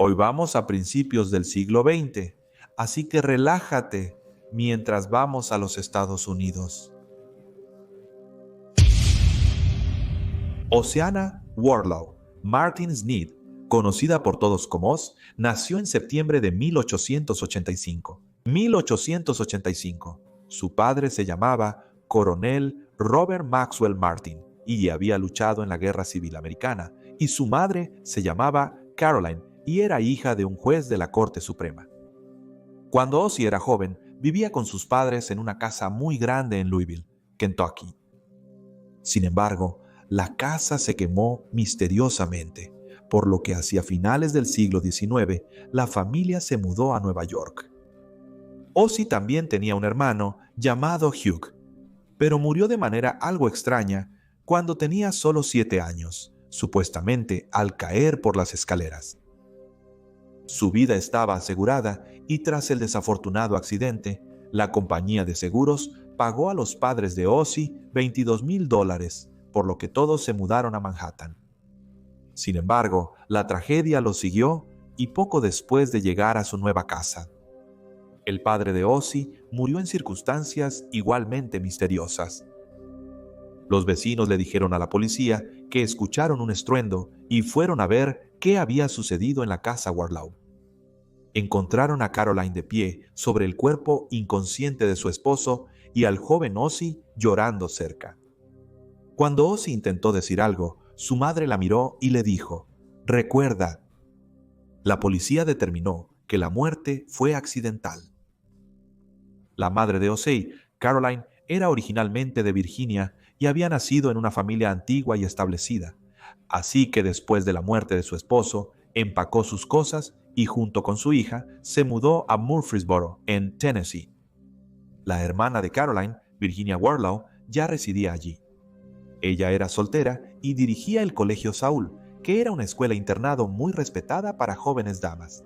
Hoy vamos a principios del siglo XX, así que relájate mientras vamos a los Estados Unidos. Oceana Warlow Martin Sneed, conocida por todos como Oz, nació en septiembre de 1885. 1885. Su padre se llamaba Coronel Robert Maxwell Martin y había luchado en la Guerra Civil Americana, y su madre se llamaba Caroline y era hija de un juez de la Corte Suprema. Cuando Ozzy era joven, vivía con sus padres en una casa muy grande en Louisville, Kentucky. Sin embargo, la casa se quemó misteriosamente, por lo que hacia finales del siglo XIX la familia se mudó a Nueva York. Ozzy también tenía un hermano llamado Hugh, pero murió de manera algo extraña cuando tenía solo 7 años, supuestamente al caer por las escaleras. Su vida estaba asegurada y tras el desafortunado accidente, la compañía de seguros pagó a los padres de Ozzy $22,000, por lo que todos se mudaron a Manhattan. Sin embargo, la tragedia los siguió y poco después de llegar a su nueva casa. El padre de Ozzy murió en circunstancias igualmente misteriosas. Los vecinos le dijeron a la policía que escucharon un estruendo y fueron a ver qué había sucedido en la casa Warlow. Encontraron a Caroline de pie sobre el cuerpo inconsciente de su esposo y al joven Ozzy llorando cerca. Cuando Ozzy intentó decir algo, su madre la miró y le dijo: «Recuerda». La policía determinó que la muerte fue accidental. La madre de Ozzy, Caroline, era originalmente de Virginia y había nacido en una familia antigua y establecida. Así que después de la muerte de su esposo, empacó sus cosas y junto con su hija se mudó a Murfreesboro, en Tennessee. La hermana de Caroline, Virginia Warlow, ya residía allí. Ella era soltera y dirigía el Colegio Saúl, que era una escuela internado muy respetada para jóvenes damas.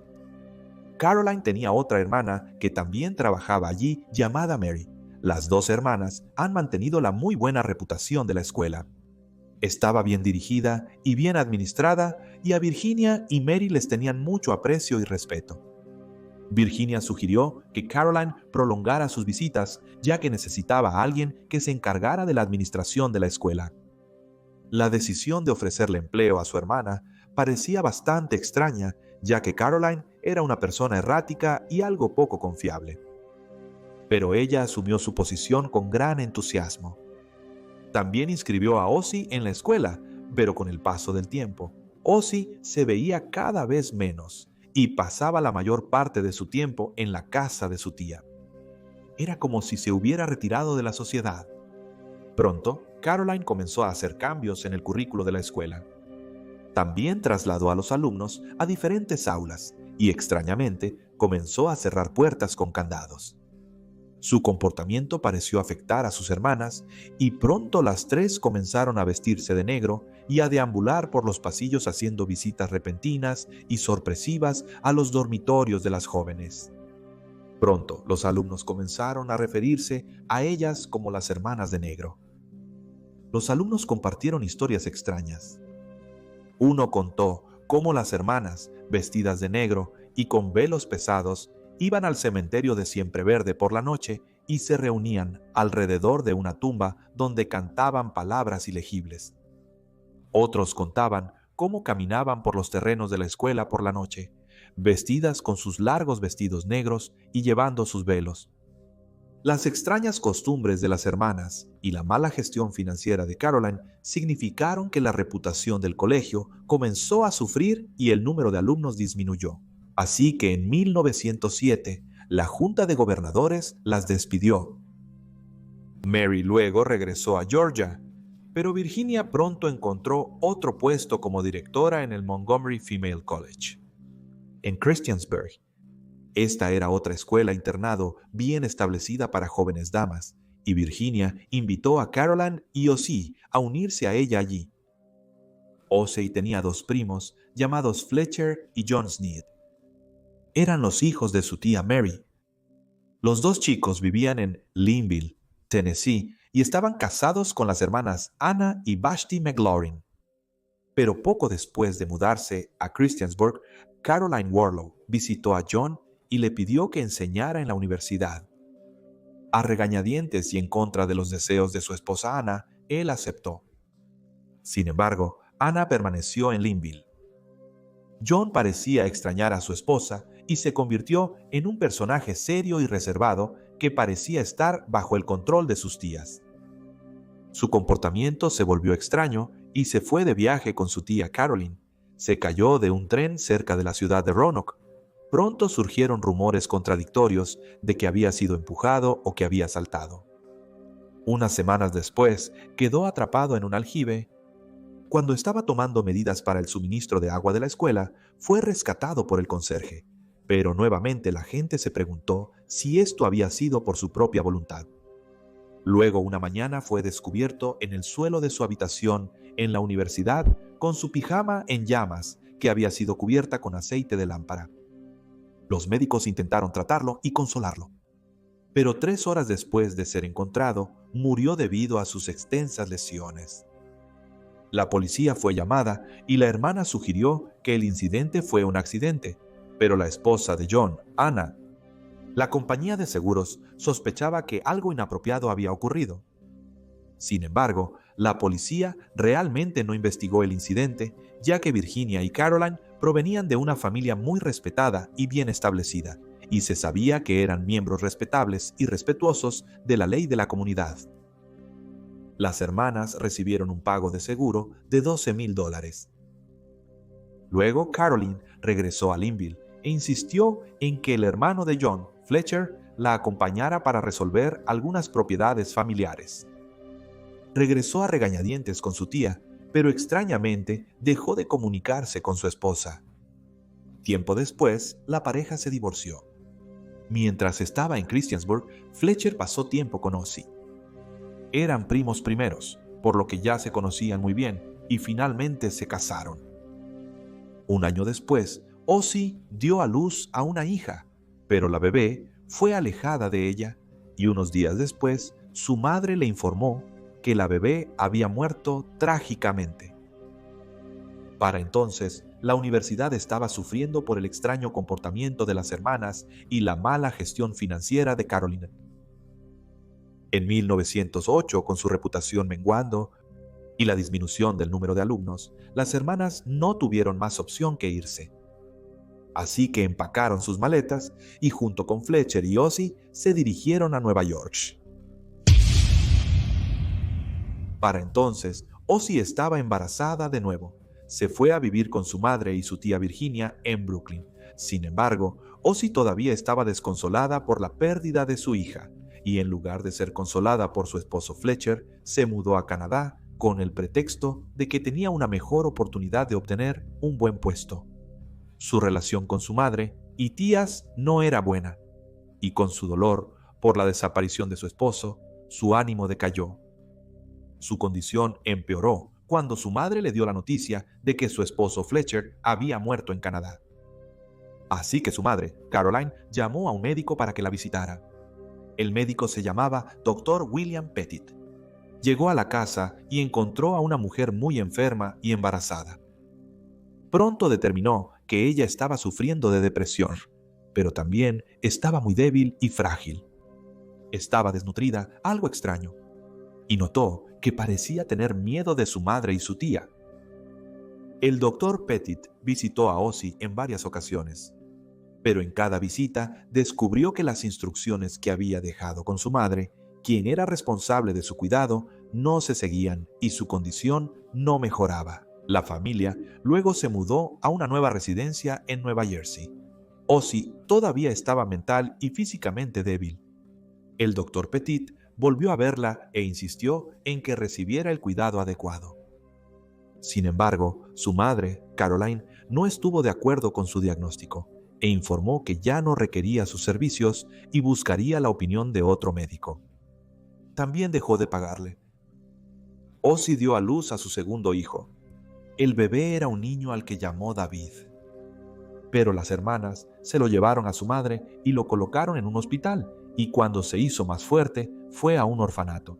Caroline tenía otra hermana que también trabajaba allí, llamada Mary. Las dos hermanas han mantenido la muy buena reputación de la escuela. Estaba bien dirigida y bien administrada, y a Virginia y Mary les tenían mucho aprecio y respeto. Virginia sugirió que Caroline prolongara sus visitas, ya que necesitaba a alguien que se encargara de la administración de la escuela. La decisión de ofrecerle empleo a su hermana parecía bastante extraña, ya que Caroline era una persona errática y algo poco confiable. Pero ella asumió su posición con gran entusiasmo. También inscribió a Ozzy en la escuela, pero con el paso del tiempo, Ozzy se veía cada vez menos y pasaba la mayor parte de su tiempo en la casa de su tía. Era como si se hubiera retirado de la sociedad. Pronto, Caroline comenzó a hacer cambios en el currículo de la escuela. También trasladó a los alumnos a diferentes aulas y, extrañamente, comenzó a cerrar puertas con candados. Su comportamiento pareció afectar a sus hermanas y pronto las tres comenzaron a vestirse de negro y a deambular por los pasillos haciendo visitas repentinas y sorpresivas a los dormitorios de las jóvenes. Pronto los alumnos comenzaron a referirse a ellas como las hermanas de negro. Los alumnos compartieron historias extrañas. Uno contó cómo las hermanas, vestidas de negro y con velos pesados, iban al cementerio de Siempre Verde por la noche y se reunían alrededor de una tumba donde cantaban palabras ilegibles. Otros contaban cómo caminaban por los terrenos de la escuela por la noche, vestidas con sus largos vestidos negros y llevando sus velos. Las extrañas costumbres de las hermanas y la mala gestión financiera de Caroline significaron que la reputación del colegio comenzó a sufrir y el número de alumnos disminuyó. Así que en 1907, la Junta de Gobernadores las despidió. Mary luego regresó a Georgia, pero Virginia pronto encontró otro puesto como directora en el Montgomery Female College, en Christiansburg. Esta era otra escuela internado bien establecida para jóvenes damas, y Virginia invitó a Caroline y Ozzy a unirse a ella allí. Ozzy tenía 2 primos llamados Fletcher y John Sneed. Eran los hijos de su tía Mary. Los 2 chicos vivían en Linville, Tennessee, y estaban casados con las hermanas Anna y Vashti McLaurin. Pero poco después de mudarse a Christiansburg, Caroline Warlow visitó a John y le pidió que enseñara en la universidad. A regañadientes y en contra de los deseos de su esposa Anna, él aceptó. Sin embargo, Anna permaneció en Linville. John parecía extrañar a su esposa y se convirtió en un personaje serio y reservado que parecía estar bajo el control de sus tías. Su comportamiento se volvió extraño y se fue de viaje con su tía Caroline. Se cayó de un tren cerca de la ciudad de Roanoke. Pronto surgieron rumores contradictorios de que había sido empujado o que había saltado. Unas semanas después, quedó atrapado en un aljibe. Cuando estaba tomando medidas para el suministro de agua de la escuela, fue rescatado por el conserje. Pero nuevamente la gente se preguntó si esto había sido por su propia voluntad. Luego, una mañana, fue descubierto en el suelo de su habitación en la universidad con su pijama en llamas que había sido cubierta con aceite de lámpara. Los médicos intentaron tratarlo y consolarlo. Pero 3 horas después de ser encontrado, murió debido a sus extensas lesiones. La policía fue llamada y la hermana sugirió que el incidente fue un accidente, pero la esposa de John, Anna, la compañía de seguros sospechaba que algo inapropiado había ocurrido. Sin embargo, la policía realmente no investigó el incidente, ya que Virginia y Caroline provenían de una familia muy respetada y bien establecida, y se sabía que eran miembros respetables y respetuosos de la ley de la comunidad. Las hermanas recibieron un pago de seguro de $12,000. Luego, Caroline regresó a Linville e insistió en que el hermano de John, Fletcher, la acompañara para resolver algunas propiedades familiares. Regresó a regañadientes con su tía, pero extrañamente dejó de comunicarse con su esposa. Tiempo después, la pareja se divorció. Mientras estaba en Christiansburg, Fletcher pasó tiempo con Ozzie. Eran primos primeros, por lo que ya se conocían muy bien, y finalmente se casaron. Un año después, Ozzie dio a luz a una hija, pero la bebé fue alejada de ella, y unos días después, su madre le informó que la bebé había muerto trágicamente. Para entonces, la universidad estaba sufriendo por el extraño comportamiento de las hermanas y la mala gestión financiera de Caroline. En 1908, con su reputación menguando y la disminución del número de alumnos, las hermanas no tuvieron más opción que irse. Así que empacaron sus maletas y junto con Fletcher y Ozzie se dirigieron a Nueva York. Para entonces, Ozzie estaba embarazada de nuevo. Se fue a vivir con su madre y su tía Virginia en Brooklyn. Sin embargo, Ozzie todavía estaba desconsolada por la pérdida de su hija, y en lugar de ser consolada por su esposo Fletcher, se mudó a Canadá con el pretexto de que tenía una mejor oportunidad de obtener un buen puesto. Su relación con su madre y tías no era buena, y con su dolor por la desaparición de su esposo, su ánimo decayó. Su condición empeoró cuando su madre le dio la noticia de que su esposo Fletcher había muerto en Canadá. Así que su madre, Caroline, llamó a un médico para que la visitara. El médico se llamaba Dr. William Pettit. Llegó a la casa y encontró a una mujer muy enferma y embarazada. Pronto determinó que ella estaba sufriendo de depresión, pero también estaba muy débil y frágil. Estaba desnutrida, algo extraño, y notó que parecía tener miedo de su madre y su tía. El doctor Pettit visitó a Ozzie en varias ocasiones, pero en cada visita descubrió que las instrucciones que había dejado con su madre, quien era responsable de su cuidado, no se seguían y su condición no mejoraba. La familia luego se mudó a una nueva residencia en Nueva Jersey. Ozzie todavía estaba mental y físicamente débil. El doctor Pettit volvió a verla e insistió en que recibiera el cuidado adecuado. Sin embargo, su madre, Caroline, no estuvo de acuerdo con su diagnóstico e informó que ya no requería sus servicios y buscaría la opinión de otro médico. También dejó de pagarle. Ozzie dio a luz a su segundo hijo. El bebé era un niño al que llamó David. Pero las hermanas se lo llevaron a su madre y lo colocaron en un hospital, y cuando se hizo más fuerte, fue a un orfanato.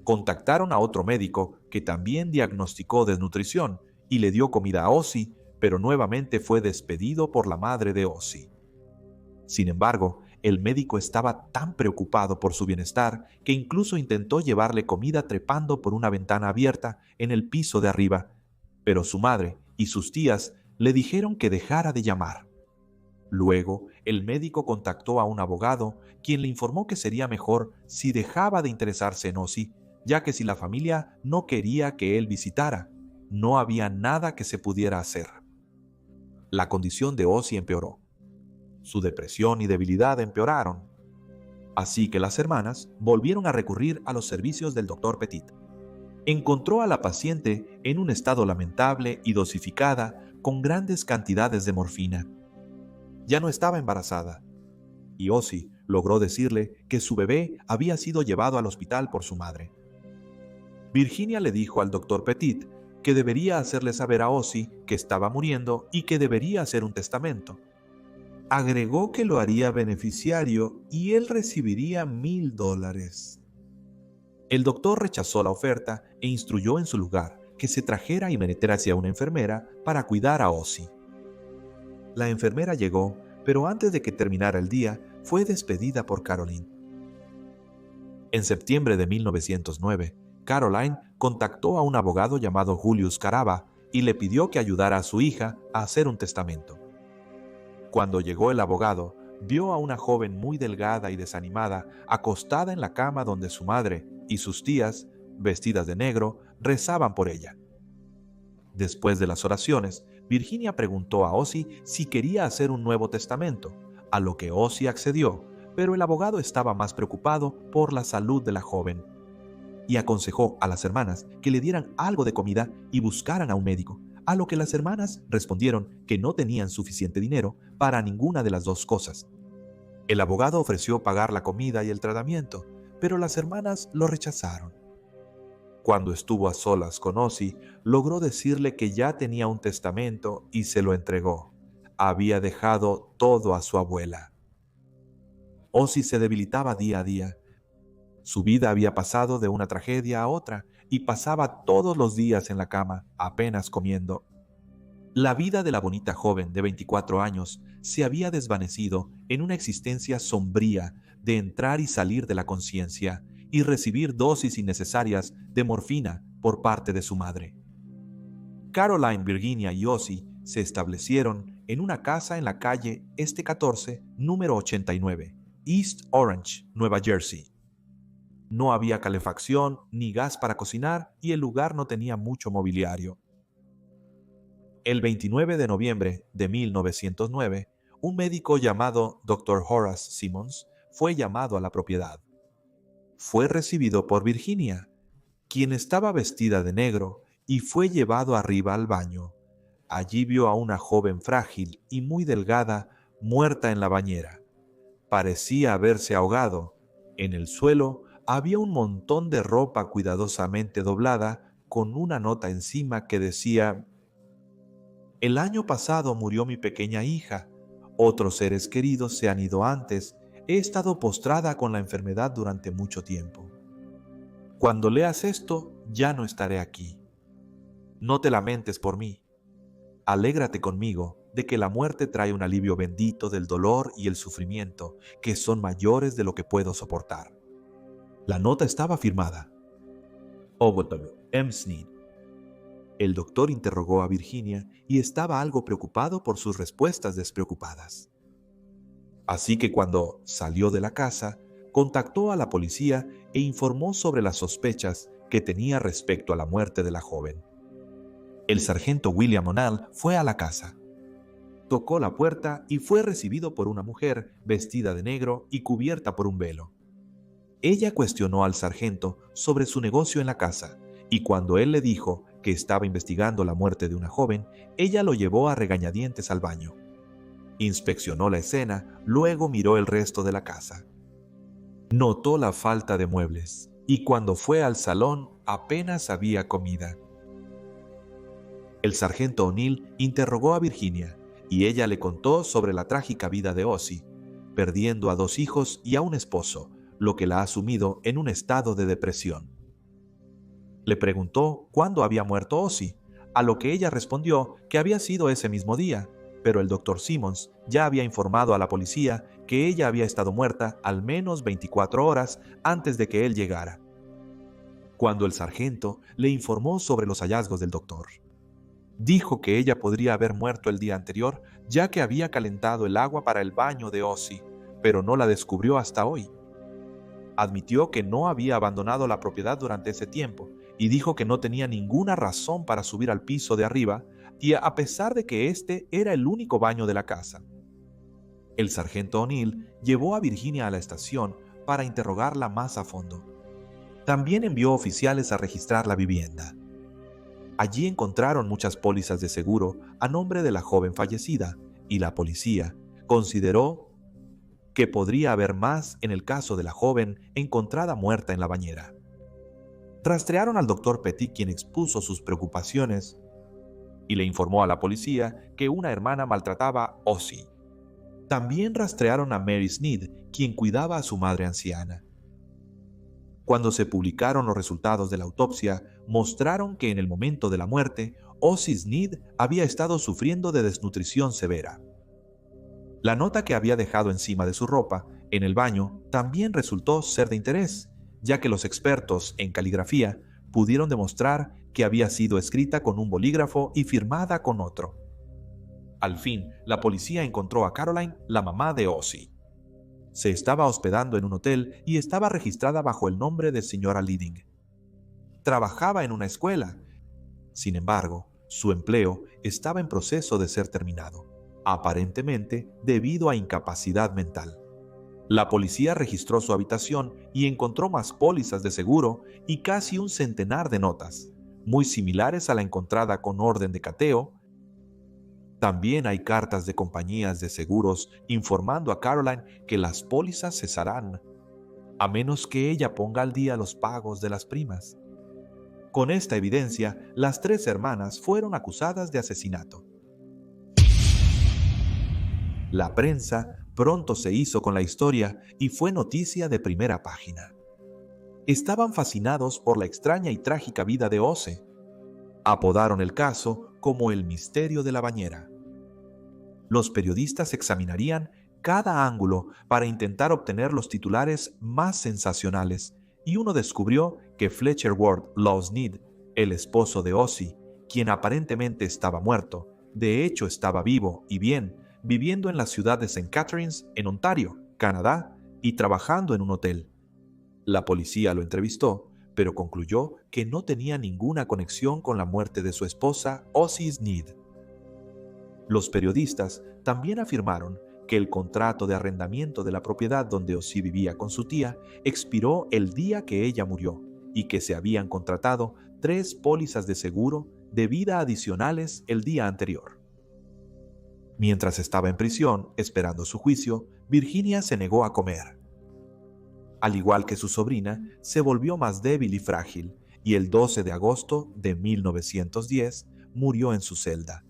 Contactaron a otro médico que también diagnosticó desnutrición y le dio comida a Ozzy, pero nuevamente fue despedido por la madre de Ozzy. Sin embargo, el médico estaba tan preocupado por su bienestar que incluso intentó llevarle comida trepando por una ventana abierta en el piso de arriba, pero su madre y sus tías le dijeron que dejara de llamar. Luego, el médico contactó a un abogado, quien le informó que sería mejor si dejaba de interesarse en Ozzy, ya que si la familia no quería que él visitara, no había nada que se pudiera hacer. La condición de Ozzy empeoró. Su depresión y debilidad empeoraron. Así que las hermanas volvieron a recurrir a los servicios del Dr. Petit. Encontró a la paciente en un estado lamentable y dosificada con grandes cantidades de morfina. Ya no estaba embarazada, y Ozzy logró decirle que su bebé había sido llevado al hospital por su madre. Virginia le dijo al Dr. Petit que debería hacerle saber a Ozzy que estaba muriendo y que debería hacer un testamento. Agregó que lo haría beneficiario y él recibiría $1,000. El doctor rechazó la oferta e instruyó en su lugar que se trajera y metiera hacia una enfermera para cuidar a Ozzy. La enfermera llegó, pero antes de que terminara el día, fue despedida por Caroline. En septiembre de 1909, Caroline contactó a un abogado llamado Julius Caraba y le pidió que ayudara a su hija a hacer un testamento. Cuando llegó el abogado, vio a una joven muy delgada y desanimada acostada en la cama donde su madre y sus tías, vestidas de negro, rezaban por ella. Después de las oraciones, Virginia preguntó a Ozzy si quería hacer un nuevo testamento, a lo que Ozzy accedió, pero el abogado estaba más preocupado por la salud de la joven y aconsejó a las hermanas que le dieran algo de comida y buscaran a un médico, a lo que las hermanas respondieron que no tenían suficiente dinero para ninguna de las dos cosas. El abogado ofreció pagar la comida y el tratamiento, pero las hermanas lo rechazaron. Cuando estuvo a solas con Ozzy, logró decirle que ya tenía un testamento y se lo entregó. Había dejado todo a su abuela. Ozzy se debilitaba día a día. Su vida había pasado de una tragedia a otra y pasaba todos los días en la cama, apenas comiendo. La vida de la bonita joven de 24 años se había desvanecido en una existencia sombría de entrar y salir de la conciencia y recibir dosis innecesarias de morfina por parte de su madre. Caroline, Virginia y Ozzy se establecieron en una casa en la calle Este 14, número 89, East Orange, Nueva Jersey. No había calefacción ni gas para cocinar y el lugar no tenía mucho mobiliario. El 29 de noviembre de 1909, un médico llamado Dr. Horace Simmons fue llamado a la propiedad. Fue recibido por Virginia, quien estaba vestida de negro, y fue llevado arriba al baño. Allí vio a una joven frágil y muy delgada muerta en la bañera. Parecía haberse ahogado. En el suelo había un montón de ropa cuidadosamente doblada con una nota encima que decía: «El año pasado murió mi pequeña hija. Otros seres queridos se han ido antes. He estado postrada con la enfermedad durante mucho tiempo. Cuando leas esto, ya no estaré aquí. No te lamentes por mí. Alégrate conmigo de que la muerte trae un alivio bendito del dolor y el sufrimiento, que son mayores de lo que puedo soportar». La nota estaba firmada: Obotov M. Sneed. El doctor interrogó a Virginia y estaba algo preocupado por sus respuestas despreocupadas. Así que cuando salió de la casa, contactó a la policía e informó sobre las sospechas que tenía respecto a la muerte de la joven. El sargento William O'Neill fue a la casa. Tocó la puerta y fue recibido por una mujer vestida de negro y cubierta por un velo. Ella cuestionó al sargento sobre su negocio en la casa, y cuando él le dijo que estaba investigando la muerte de una joven, ella lo llevó a regañadientes al baño. Inspeccionó la escena, luego miró el resto de la casa. Notó la falta de muebles, y cuando fue al salón apenas había comida. El sargento O'Neill interrogó a Virginia, y ella le contó sobre la trágica vida de Ozzy, perdiendo a 2 hijos y a un esposo, lo que la ha sumido en un estado de depresión. Le preguntó cuándo había muerto Ozzy, a lo que ella respondió que había sido ese mismo día, pero el doctor Simmons ya había informado a la policía que ella había estado muerta al menos 24 horas antes de que él llegara. Cuando el sargento le informó sobre los hallazgos del doctor, dijo que ella podría haber muerto el día anterior, ya que había calentado el agua para el baño de Ozzy, pero no la descubrió hasta hoy. Admitió que no había abandonado la propiedad durante ese tiempo y dijo que no tenía ninguna razón para subir al piso de arriba, y a pesar de que este era el único baño de la casa. El sargento O'Neill llevó a Virginia a la estación para interrogarla más a fondo. También envió oficiales a registrar la vivienda. Allí encontraron muchas pólizas de seguro a nombre de la joven fallecida, y la policía consideró que podría haber más en el caso de la joven encontrada muerta en la bañera. Rastrearon al doctor Petit, quien expuso sus preocupaciones y le informó a la policía que una hermana maltrataba a Ozzy. También rastrearon a Mary Sneed, quien cuidaba a su madre anciana. Cuando se publicaron los resultados de la autopsia, mostraron que en el momento de la muerte, Ozzy Sneed había estado sufriendo de desnutrición severa. La nota que había dejado encima de su ropa, en el baño, también resultó ser de interés, ya que los expertos en caligrafía pudieron demostrar que había sido escrita con un bolígrafo y firmada con otro. Al fin, la policía encontró a Caroline, la mamá de Ozzy. Se estaba hospedando en un hotel y estaba registrada bajo el nombre de señora Lidding. Trabajaba en una escuela. Sin embargo, su empleo estaba en proceso de ser terminado, aparentemente debido a incapacidad mental. La policía registró su habitación y encontró más pólizas de seguro y casi un centenar de notas, muy similares a la encontrada con orden de cateo. También hay cartas de compañías de seguros informando a Caroline que las pólizas cesarán, a menos que ella ponga al día los pagos de las primas. Con esta evidencia, las tres hermanas fueron acusadas de asesinato. La prensa pronto se hizo con la historia y fue noticia de primera página. Estaban fascinados por la extraña y trágica vida de Ozzy. Apodaron el caso como el misterio de la bañera. Los periodistas examinarían cada ángulo para intentar obtener los titulares más sensacionales, y uno descubrió que Fletcher Ward Law Sneed, el esposo de Ozzy, quien aparentemente estaba muerto, de hecho estaba vivo y bien, viviendo en la ciudad de St. Catharines, en Ontario, Canadá, y trabajando en un hotel. La policía lo entrevistó, pero concluyó que no tenía ninguna conexión con la muerte de su esposa, Ozzy Sneed. Los periodistas también afirmaron que el contrato de arrendamiento de la propiedad donde Ozzy vivía con su tía expiró el día que ella murió y que se habían contratado 3 pólizas de seguro de vida adicionales el día anterior. Mientras estaba en prisión esperando su juicio, Virginia se negó a comer. Al igual que su sobrina, se volvió más débil y frágil, y el 12 de agosto de 1910 murió en su celda.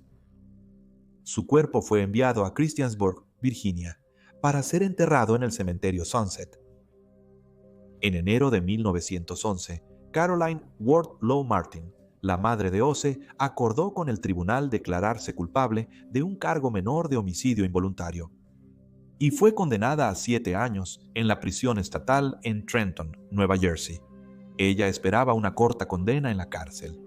Su cuerpo fue enviado a Christiansburg, Virginia, para ser enterrado en el cementerio Sunset. En enero de 1911, Caroline Ward Low Martin, la madre de Ozzy, acordó con el tribunal declararse culpable de un cargo menor de homicidio involuntario, y fue condenada a 7 años en la prisión estatal en Trenton, Nueva Jersey. Ella esperaba una corta condena en la cárcel,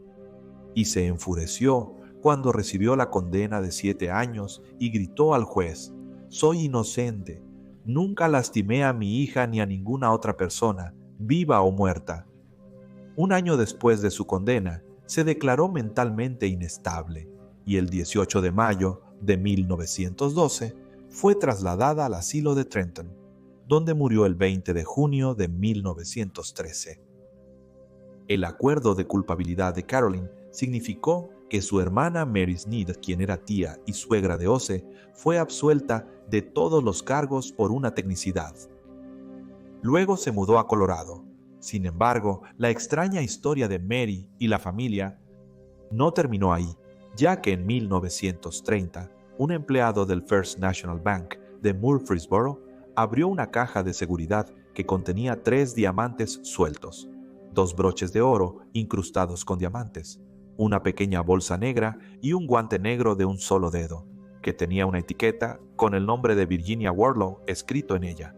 y se enfureció cuando recibió la condena de 7 años y gritó al juez: «Soy inocente, nunca lastimé a mi hija ni a ninguna otra persona, viva o muerta». 1 año después de su condena, se declaró mentalmente inestable, y el 18 de mayo de 1912 fue trasladada al asilo de Trenton, donde murió el 20 de junio de 1913. El acuerdo de culpabilidad de Caroline significó que su hermana Mary Sneed, quien era tía y suegra de Ozzy, fue absuelta de todos los cargos por una tecnicidad. Luego se mudó a Colorado. Sin embargo, la extraña historia de Mary y la familia no terminó ahí, ya que en 1930, un empleado del First National Bank de Murfreesboro abrió una caja de seguridad que contenía 3 diamantes sueltos, 2 broches de oro incrustados con diamantes, una pequeña bolsa negra y un guante negro de un solo dedo, que tenía una etiqueta con el nombre de Virginia Wardlaw escrito en ella.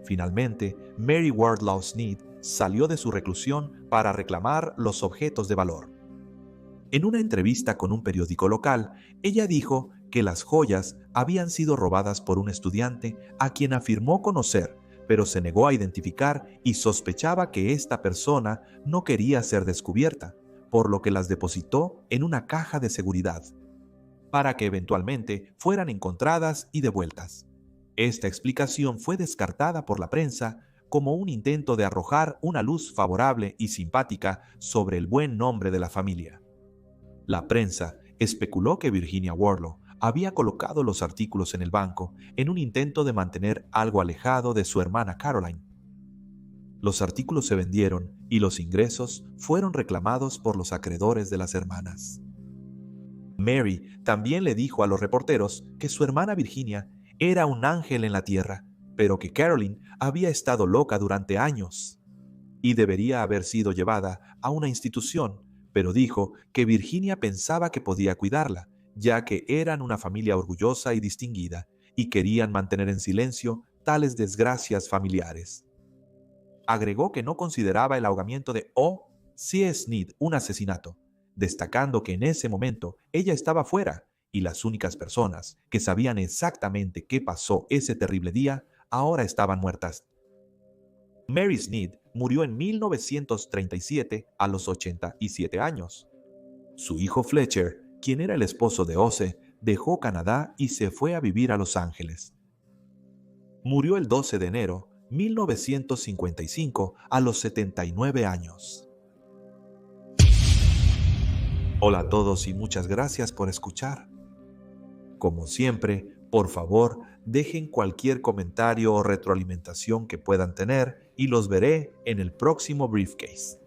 Finalmente, Mary Wardlaw Sneed salió de su reclusión para reclamar los objetos de valor. En una entrevista con un periódico local, ella dijo que las joyas habían sido robadas por un estudiante a quien afirmó conocer, pero se negó a identificar y sospechaba que esta persona no quería ser descubierta, por lo que las depositó en una caja de seguridad, para que eventualmente fueran encontradas y devueltas. Esta explicación fue descartada por la prensa como un intento de arrojar una luz favorable y simpática sobre el buen nombre de la familia. La prensa especuló que Virginia Wardlaw había colocado los artículos en el banco en un intento de mantener algo alejado de su hermana Caroline. Los artículos se vendieron y los ingresos fueron reclamados por los acreedores de las hermanas. Mary también le dijo a los reporteros que su hermana Virginia era un ángel en la tierra, pero que Caroline había estado loca durante años y debería haber sido llevada a una institución, pero dijo que Virginia pensaba que podía cuidarla, ya que eran una familia orgullosa y distinguida y querían mantener en silencio tales desgracias familiares. Agregó que no consideraba el ahogamiento de O.C. Sneed un asesinato, destacando que en ese momento ella estaba fuera y las únicas personas que sabían exactamente qué pasó ese terrible día ahora estaban muertas. Mary Sneed murió en 1937 a los 87 años. Su hijo Fletcher, quien era el esposo de O.C., dejó Canadá y se fue a vivir a Los Ángeles. Murió el 12 de enero de 1955 a los 79 años. Hola a todos y muchas gracias por escuchar. Como siempre, por favor, dejen cualquier comentario o retroalimentación que puedan tener y los veré en el próximo Briefcase.